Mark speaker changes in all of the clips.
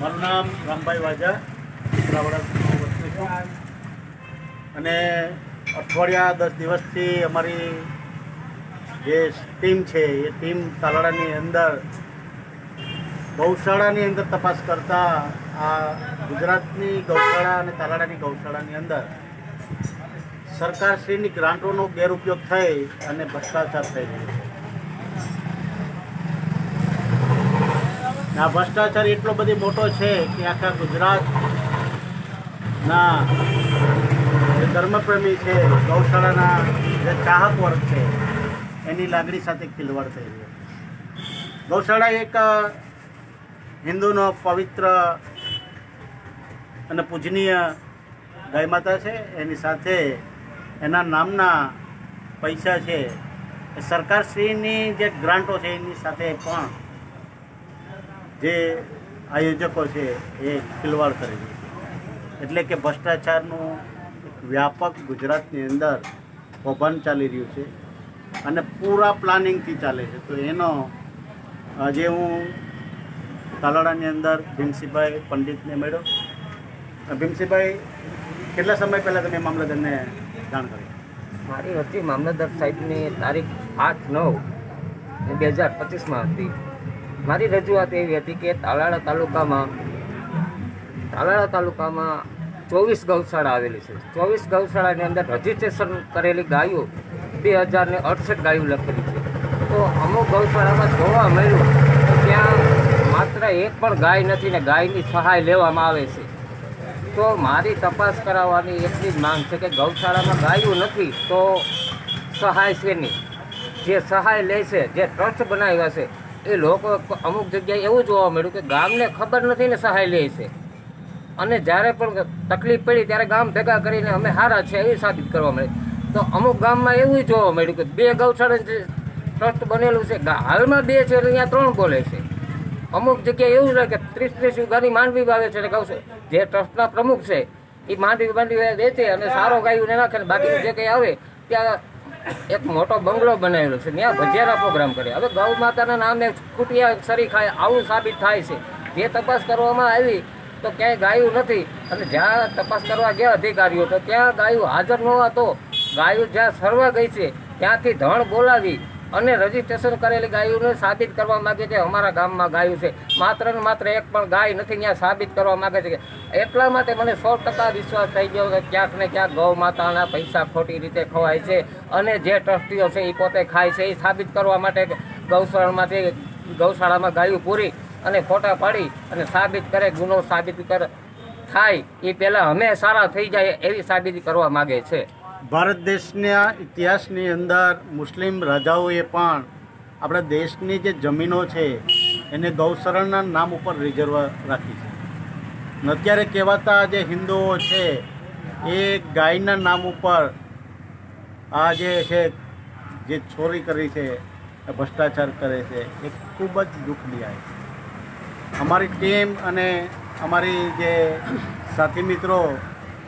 Speaker 1: મારું નામ રામભાઈ વાજા રાવડા વતની છું અને અઠવાડિયા 10 દિવસથી અમારી જે ટીમ છે એ ટીમ તાલાળાની અંદર ગૌશાળાની અંદર તપાસ કરતા આ ગુજરાતની ગૌશાળા અને તાલાળાની ગૌશાળાની અંદર સરકારશ્રીની ગ્રાન્ટોનો ગેરઉપયોગ થઈ અને ભ્રષ્ટાચાર થઈ રહ્યો છે. આ ભ્રષ્ટાચાર એટલો બધી મોટો છે કે આખા ગુજરાતના જે ધર્મપ્રેમી છે, ગૌશાળાના જે ચાહક વર્ગ છે એની લાગણી સાથે ખિલવાડ થઈ રહ્યો. ગૌશાળા એક હિન્દુનો પવિત્ર અને પૂજનીય ગાય માતા છે. એની સાથે એના નામના પૈસા છે એ સરકારશ્રીની જે ગ્રાન્ટો છે એની સાથે પણ જે આયોજકો છે એ ખિલવાડ કરી રહી છે. એટલે કે ભ્રષ્ટાચારનું એક વ્યાપક ગુજરાતની અંદર કૌભાંડ ચાલી રહ્યું છે અને પૂરા પ્લાનિંગથી ચાલે છે. તો એનો આજે હું તાલાળાની અંદર ભીમસિંહભાઈ પંડિતને મળ્યો. ભીમસિંહભાઈ, કેટલા સમય પહેલાં તમે મામલતદારને જાણ કરી?
Speaker 2: મારી હતી મામલતદાર સાહેબની તારીખ 8/9/2025 હતી. મારી રજૂઆત એવી હતી કે તાલાળા તાલુકામાં 24 ગૌશાળા આવેલી છે. 24 ગૌશાળાની અંદર રજીસ્ટ્રેશન કરેલી ગાયો 2068 ગાયો લખેલી છે. તો અમુક ગૌશાળામાં જોવા મળ્યું તો ત્યાં માત્ર એક પણ ગાય નથી ને ગાયની સહાય લેવામાં આવે છે. તો મારી તપાસ કરાવવાની એટલી જ માંગ છે કે ગૌશાળામાં ગાયો નથી તો સહાય છે નહીં. જે સહાય લે છે, જે ટ્રસ્ટ બનાવ્યા છે એ લોકો અમુક જગ્યાએ એવું જોવા મળ્યું કે ગામને ખબર નથી ને સહાય લે છે અને જ્યારે પણ તકલીફ પડી ત્યારે ગામ ભેગા કરીને અમે હારા છે એવી સાબિત કરવા મળે. તો અમુક ગામમાં એવું જોવા મળ્યું કે 2 ગૌશાળા જે ટ્રસ્ટ બનેલું છે હાલમાં 2 છે અહીંયા 3 બોલે છે. અમુક જગ્યાએ એવું છે કે 30-30 વીઘાની માંડવી વાવે છે. ગૌશાળા જે ટ્રસ્ટના પ્રમુખ છે એ માંડવી વેચે અને સારો ગાયોને નાખે ને બાકીનું જે કંઈ આવે ત્યાં એક મોટો બંગલો બનાવેલો છે, ત્યાં ભજીયાના પ્રોગ્રામ કરે. હવે ગૌ માતાના નામે ખૂટિયા સરી ખાય આવું સાબિત થાય છે. જે તપાસ કરવામાં આવી તો ક્યાંય ગાયું નથી અને જ્યાં તપાસ કરવા ગયા અધિકારીઓ તો ત્યાં ગાયું હાજર ન હોવા તો ગાયું જ્યાં સરવા ગઈ છે ત્યાંથી ધણ બોલાવી અને રજીસ્ટ્રેશન કરેલી ગાયોને સાબિત કરવા માગે છે અમારા ગામમાં ગાયું છે. માત્ર ને માત્ર એક પણ ગાય નથી ત્યાં સાબિત કરવા માગે છે. એટલા માટે મને 100% વિશ્વાસ થઈ ગયો કે ક્યાંક ને ક્યાંક ગૌ માતાના પૈસા ખોટી રીતે ખવાય છે અને જે ટ્રસ્ટીઓ છે એ પોતે ખાય છે. એ સાબિત કરવા માટે ગૌશાળામાં ગાયું પૂરી અને ફોટા પાડી અને સાબિત કરે, ગુનો સાબિત થાય એ પહેલાં અમે સારા થઈ જાય એવી સાબિતી કરવા માગે છે.
Speaker 1: ભારત દેશના ઇતિહાસની અંદર મુસ્લિમ રાજાઓએ પણ આપણા દેશની જે જમીનો છે એને ગૌશાળાના નામ ઉપર રિઝર્વ રાખી છે. અને અત્યારે કહેવાતા જે હિન્દુઓ છે એ ગાયના નામ ઉપર આ જે છે જે ચોરી કરી છે, ભ્રષ્ટાચાર કરે છે, એ ખૂબ જ દુઃખદાયક છે. અમારી ટીમ અને અમારી જે સાથી મિત્રો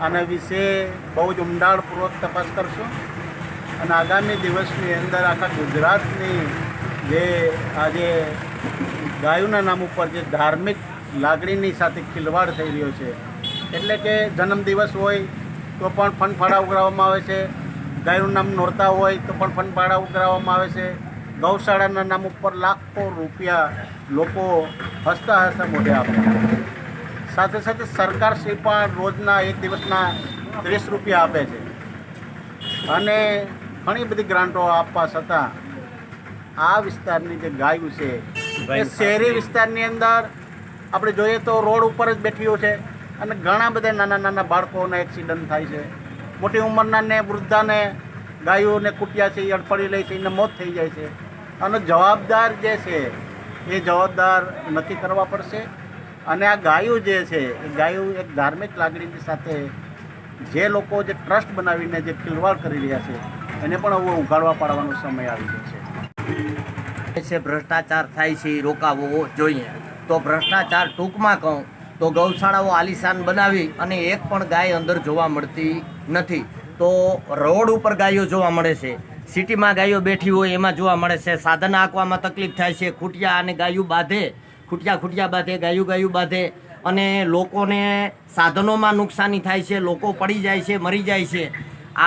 Speaker 1: આના વિશે બહુ જ ઊંડાણપૂર્વક તપાસ કરશું અને આગામી દિવસની અંદર આખા ગુજરાતની જે આજે ગાયોના નામ ઉપર જે ધાર્મિક લાગણીની સાથે ખિલવાડ થઈ રહ્યો છે, એટલે કે જન્મદિવસ હોય તો પણ ફંડફાળા ઉઘરાવવામાં આવે છે, ગાયનું નામ નોરતા હોય તો પણ ફંડફાળા ઉઘરાવવામાં આવે છે. ગૌશાળાના નામ ઉપર લાખો રૂપિયા લોકો હસતા હસતા મોઢે આપે. સાથે સાથે સરકારશ્રી પણ રોજના 1 દિવસના 30 રૂપિયા આપે છે અને ઘણી બધી ગ્રાન્ટો આપવા છતાં આ વિસ્તારની જે ગાયો છે એ શહેરી વિસ્તારની અંદર આપણે જોઈએ તો રોડ ઉપર જ બેઠીઓ છે અને ઘણા બધા નાના નાના બાળકોના એક્સિડન્ટ થાય છે. મોટી ઉંમરના ને વૃદ્ધાને ગાયોને કૂટ્યા છે એ અડફળી લે છે, એને મોત થઈ જાય છે. અને જવાબદાર જે છે એ જવાબદાર નક્કી કરવા પડશે. અને આ ગાયો જે છે એ ગાયો એક ધાર્મિક લાગણીની સાથે જે લોકો જે ટ્રસ્ટ બનાવીને જે ખિલવાડ કરી રહ્યા છે એને પણ હવે ઉઘાડવા પાડવાનો સમય આવી ગયો છે.
Speaker 3: ભ્રષ્ટાચાર થાય છે એ રોકાવવો જોઈએ. તો ભ્રષ્ટાચાર ટૂંકમાં કહું તો ગૌશાળાઓ આલિશાન બનાવી અને એક પણ ગાય અંદર જોવા મળતી નથી. તો રોડ ઉપર ગાયો જોવા મળે છે, સિટીમાં ગાયો બેઠી હોય એમાં જોવા મળે છે. સાધન આંકવામાં તકલીફ થાય છે, ખૂટિયા અને ગાયું બાંધે, ખૂટિયા બાંધે, ગાયું બાંધે અને લોકોને સાધનોમાં નુકસાની થાય છે, લોકો પડી જાય છે, મરી જાય છે.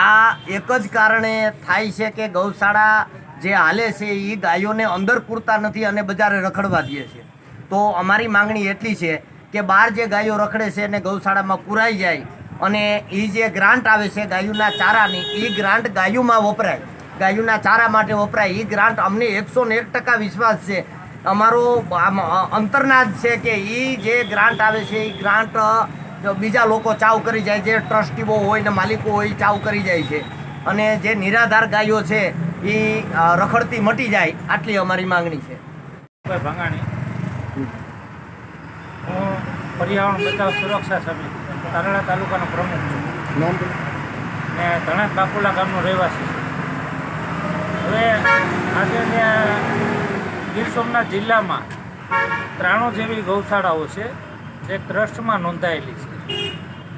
Speaker 3: આ એક જ કારણે થાય છે કે ગૌશાળા જે હાલે છે એ ગાયોને અંદર પૂરતા નથી અને બજારે રખડવા દે છે. તો અમારી માંગણી એટલી છે કે બહાર જે ગાયો રખડે છે એને ગૌશાળામાં પુરાઈ જાય અને એ જે ગ્રાન્ટ આવે છે ગાયોના ચારાની, એ ગ્રાન્ટ ગાયોમાં વપરાય, ગાયોના ચારા માટે વપરાય. એ ગ્રાન્ટ અમને 101% વિશ્વાસ છે, અમારો અંતરનાદ છે કે એ જે ગ્રાન્ટ આવે છે એ ગ્રાન્ટ બીજા લોકો ચાવ કરી જાય, જે ટ્રસ્ટીઓ હોય ને માલિકો હોય ચાવ કરી જાય છે અને જે નિરાધાર ગાયો છે એ રખડતી મટી જાય. આટલી અમારી માંગણી છે.
Speaker 4: ભંગાણી, હું પર્યાવરણ બચાવ સુરક્ષા સમિતિ તારડા તાલુકાનો પ્રમુખ છું ને ધણાત બાકુલા ગામનો રહેવાસી છું. હવે આજે ગીર સોમનાથ જિલ્લામાં 93 જેવી ગૌશાળાઓ છે જે ટ્રસ્ટમાં નોંધાયેલી છે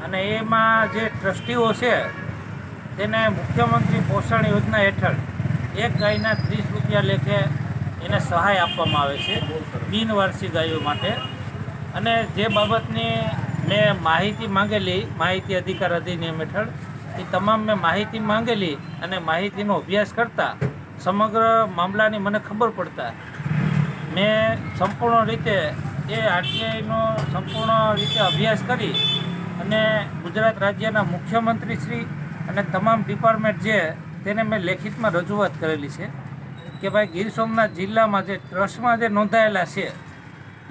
Speaker 4: અને એમાં જે ટ્રસ્ટીઓ છે તેને મુખ્યમંત્રી પોષણ યોજના હેઠળ એક ગાયના 30 રૂપિયા લેખે એને સહાય આપવામાં આવે છે બિનવારસી ગાયો માટે. અને જે બાબતની મેં માહિતી માંગેલી માહિતી અધિકાર અધિનિયમ હેઠળ, એ તમામ મેં માહિતી માંગેલી અને માહિતીનો અભ્યાસ કરતાં સમગ્ર મામલાની મને ખબર પડતા મેં સંપૂર્ણ રીતે એ આરટીઆઈનો સંપૂર્ણ રીતે અભ્યાસ કરી અને ગુજરાત રાજ્યના મુખ્યમંત્રીશ્રી અને તમામ ડિપાર્ટમેન્ટ જે તેને મેં લેખિતમાં રજૂઆત કરેલી છે કે ભાઈ ગીર સોમનાથ જિલ્લામાં જે ટ્રસ્ટમાં જે નોંધાયેલા છે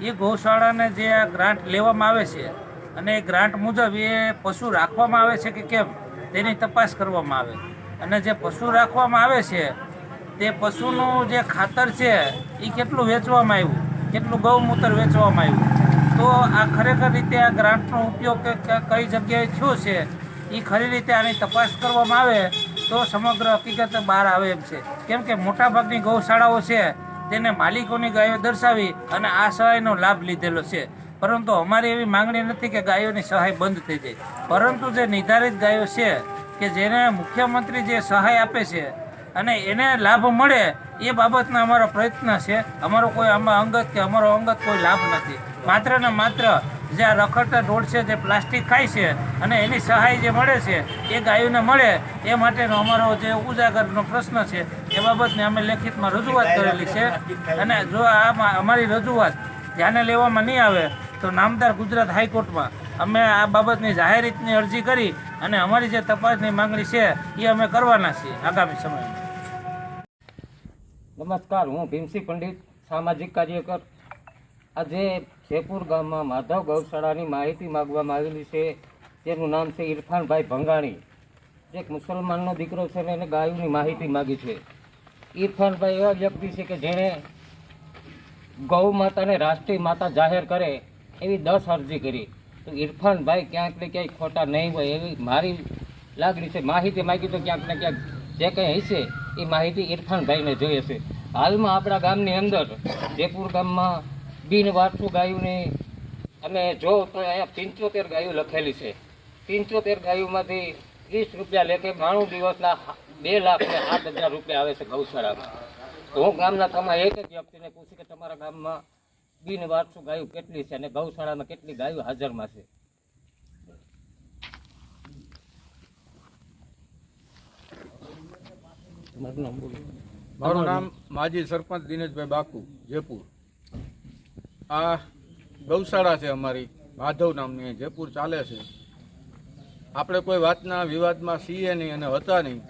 Speaker 4: એ ગૌશાળાને જે આ ગ્રાન્ટ લેવામાં આવે છે અને એ ગ્રાન્ટ મુજબ એ પશુ રાખવામાં આવે છે કે કેમ તેની તપાસ કરવામાં આવે. અને જે પશુ રાખવામાં આવે છે તે પશુનું જે ખાતર છે એ કેટલું વેચવામાં આવ્યું, કેટલું ગૌમૂત્ર વેચવામાં આવ્યું, તો આ ખરેખર રીતે આ ગ્રાન્ટનો ઉપયોગ કઈ જગ્યાએ થયો છે એ ખરી રીતે આની તપાસ કરવામાં આવે તો સમગ્ર હકીકત બહાર આવે એમ છે. કેમ કે મોટાભાગની ગૌશાળાઓ છે તેને માલિકોની ગાયો દર્શાવી અને આ સહાયનો લાભ લીધેલો છે. પરંતુ અમારી એવી માંગણી નથી કે ગાયોની સહાય બંધ થઈ જાય, પરંતુ જે નિર્ધારિત ગાયો છે કે જેને મુખ્યમંત્રી જે સહાય આપે છે અને એને લાભ મળે એ બાબતના અમારો પ્રયત્ન છે. અમારો કોઈ આમાં અંગત કે અમારો અંગત કોઈ લાભ નથી. માત્ર ને માત્ર જે આ રખડતા ઢોળ છે જે પ્લાસ્ટિક ખાય છે અને એની સહાય જે મળે છે એ ગાયોને મળે એ માટેનો અમારો જે ઉજાગરનો પ્રશ્ન છે એ બાબતને અમે લેખિતમાં રજૂઆત કરેલી છે. અને જો આ અમારી રજૂઆત ધ્યાને લેવામાં નહીં આવે તો નામદાર ગુજરાત હાઈકોર્ટમાં અમે આ બાબતની જાહેર રીતની અરજી કરી અને અમારી જે તપાસની માંગણી છે એ અમે કરવાના છીએ આગામી સમયમાં.
Speaker 2: નમસ્કાર, હું ભીમસિંહ પંડિત, સામાજિક કાર્યકર. આજે જેપુર ગામમાં માધવ ગૌશાળાની માહિતી માગવામાં આવેલી છે. તેનું નામ છે ઇરફાનભાઈ ભંગાણી, જે એક મુસલમાનનો દીકરો છે ને એને ગાયોની માહિતી માગી છે. ઇરફાનભાઈ એવા વ્યક્તિ છે કે જેણે ગૌ માતાને રાષ્ટ્રીય માતા જાહેર કરે એવી 10 અરજી કરી. તો ઇરફાનભાઈ ક્યાંક ને ક્યાંય ખોટા નહીં હોય એવી મારી લાગણી છે. માહિતી માગી તો ક્યાંક ને ક્યાંક જે કંઈ હશે એ માહિતી ઇરફાનભાઈને જોઈએ છે. હાલમાં આપણા ગામની અંદર જેપુર ગામમાં બિનવારસુ ગાયોની અમે જો તો અહીંયા 75 ગાયો લખેલી છે. 75 ગાયોમાંથી 30 રૂપિયા લેખે 92 દિવસના 2,07,000 રૂપિયા આવે છે ગૌશાળામાં. તો હું ગામના તમારા એક જ વ્યક્તિને પૂછું કે તમારા ગામમાં બિનવારસુ ગાયો કેટલી છે અને ગૌશાળામાં કેટલી ગાયો હાજરમાં છે?
Speaker 5: મારું નામ માજી સરપંચ દિનેશભાઈ બાકુ, જયપુર. આ ગૌશાળા છે અમારી માધવ નામની, જયપુર ચાલે છે. આપણે કોઈ વાતના વિવાદમાં છીએ નહીં અને હતા નહીં,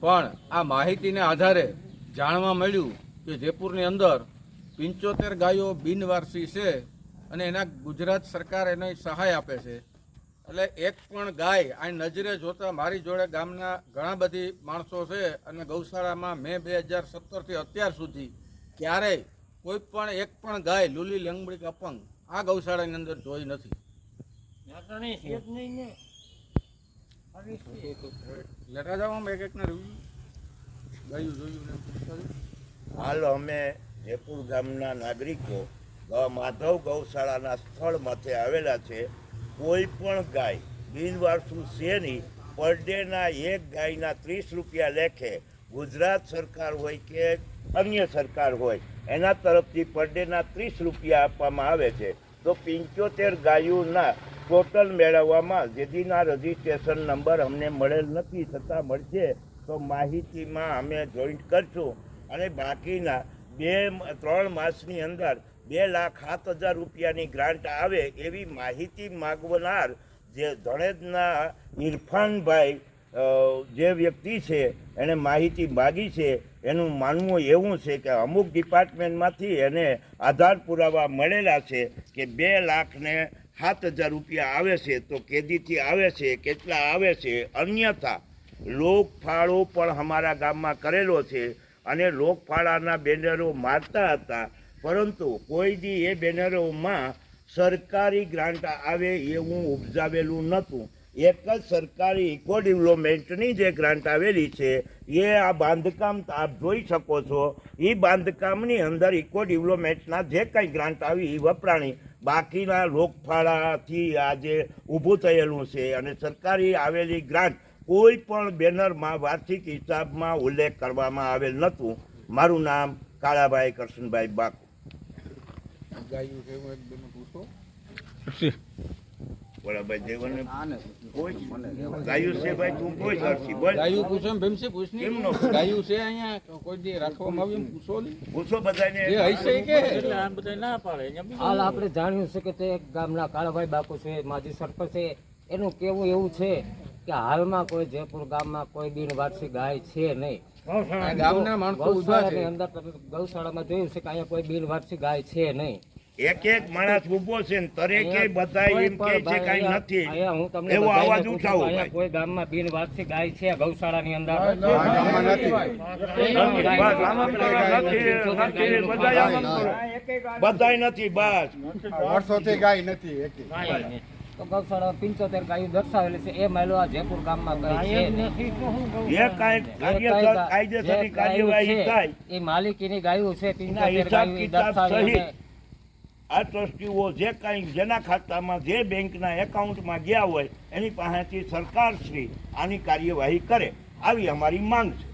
Speaker 5: પણ આ માહિતીને આધારે જાણવા મળ્યું કે જયપુરની અંદર 75 ગાયો બિનવારસી છે અને એના ગુજરાત સરકાર એને સહાય આપે છે. એટલે એક પણ ગાય આ નજરે જોતા મારી જોડે ગામના ઘણા બધી માણસો છે અને ગૌશાળામાં મેં 2017થી અત્યાર સુધી ક્યારેય કોઈ પણ એક પણ ગાય લૂલી લંગડી અપંગ આ ગૌશાળાની અંદર જોઈ નથી. લેટા જાવ એક એકના ગાયું જોયું.
Speaker 6: હાલ અમે જયપુર ગામના નાગરિકો માધવ ગૌશાળાના સ્થળ માથે આવેલા છે. કોઈ પણ ગાય બિનવારસુ છે નહીં. પર ડેના એક ગાયના 30 રૂપિયા લેખે ગુજરાત સરકાર હોય કે અન્ય સરકાર હોય એના તરફથી પર ડેના 30 રૂપિયા આપવામાં આવે છે. તો તો 75 ગાયોના ટોટલ મેળવવામાં જેદીના રજિસ્ટ્રેશન નંબર અમને મળેલ નથી, છતાં મળશે તો માહિતીમાં અમે જોઈન્ટ કરશું અને બાકીના 2-3 માસની અંદર 2,07,000 રૂપિયાની ગ્રાન્ટ આવે એવી માહિતી માગવનાર જે ધણેજના ઇરફાનભાઈ જે વ્યક્તિ છે એણે માહિતી માગી છે, એનું માનવું એવું છે કે અમુક ડિપાર્ટમેન્ટમાંથી એને આધાર પુરાવા મળેલા છે કે 2,07,000 રૂપિયા આવે છે, તો કેદીથી આવે છે, કેટલા આવે છે. અન્યથા લોકફાળો પણ અમારા ગામમાં કરેલો છે અને લોકફાળાના બેનરો મારતા હતા, પરંતુ કોઈ દી એ બેનરોમાં સરકારી ગ્રાન્ટ આવે એવું ઉપજાવેલું નહોતું. એક જ સરકારી ઇકો ડેવલપમેન્ટની જે ગ્રાન્ટ આવેલી છે એ આ બાંધકામ આપ જોઈ શકો છો, એ બાંધકામની અંદર ઇકો ડેવલપમેન્ટના જે કંઈ ગ્રાન્ટ આવી એ વપરાણી, બાકીના લોકફાળાથી આ જે ઊભું થયેલું છે અને સરકારી આવેલી ગ્રાન્ટ કોઈ પણ બેનરમાં વાર્ષિક હિસાબમાં ઉલ્લેખ કરવામાં આવેલ નહોતું. મારું નામ કાળાભાઈ કરશનભાઈ બાકુ.
Speaker 5: ગાયું છે એવું એક બેને પૂછો.
Speaker 6: બરાબર જેવને કોઈ ગાયું છે ભાઈ, તું કોઈ સરસી બોલ.
Speaker 5: ગાયું પૂછો એમ ભીમસી પૂછની.
Speaker 6: કેમ નો?
Speaker 5: ગાયું છે અહીંયા કોઈ દી રાખવામાં આવ્યું એમ પૂછો ને.
Speaker 6: પૂછો બધાને.
Speaker 5: એ હશે કે
Speaker 4: એટલે આ બધા ના પાડે અહીંયા બીજું
Speaker 2: હાલ આપણે જાણ્યું છે કે તે ગામના કાળાભાઈ બાપુ છે, માજી સરપંચ છે, એનું કહેવું એવું છે કે હાલમાં કોઈ જયપુર ગામમાં કોઈ બિનવારસી ગાય છે નહીં.
Speaker 5: આ ગામના માણસો ઉભા
Speaker 2: ગૌશાળાની
Speaker 5: છે.
Speaker 2: અંદર તમે ગૌશાળામાં જોયું છે કે અહીંયા કોઈ બિનવારસી ગાય છે નહીં.
Speaker 6: એક માણસ ઉભો છે ને તરેકે બધા એમ કહે છે કાંઈ નથી,
Speaker 2: અહીંયા હું તમને
Speaker 6: એવો
Speaker 2: બધાને
Speaker 6: અવાજ
Speaker 2: પૂછું,
Speaker 6: ઉઠાવો
Speaker 2: અહીંયા
Speaker 6: ભાઈ.
Speaker 2: કોઈ ગામમાં બિનવારસી ગાય છે ગૌશાળાની અંદર?
Speaker 6: બધાય નથી, બસ
Speaker 5: વર્ષોથી ગાય નથી એકે.
Speaker 2: તો ગૌશાળા 75 ગાયો દર્શાવેલી છે, એ માયલો આ જયપુર ગામમાં કઈ છે નહીં.
Speaker 6: એ કાંઈ કાયદેસરની કાર્યવાહી થાય.
Speaker 2: એ માલિકીની ગાયો છે, 75
Speaker 6: હિસાબ
Speaker 2: ગાયો
Speaker 6: કિતાબ
Speaker 2: દર્શાવેલી
Speaker 6: સહિત
Speaker 2: છે.
Speaker 6: આ ટ્રસ્ટીઓ જે કાંઈ જેના ખાતામાં જે બેંકના એકાઉન્ટમાં ગયા હોય એની પાસેથી સરકારશ્રી આની કાર્યવાહી કરે, આવી અમારી માંગ છે.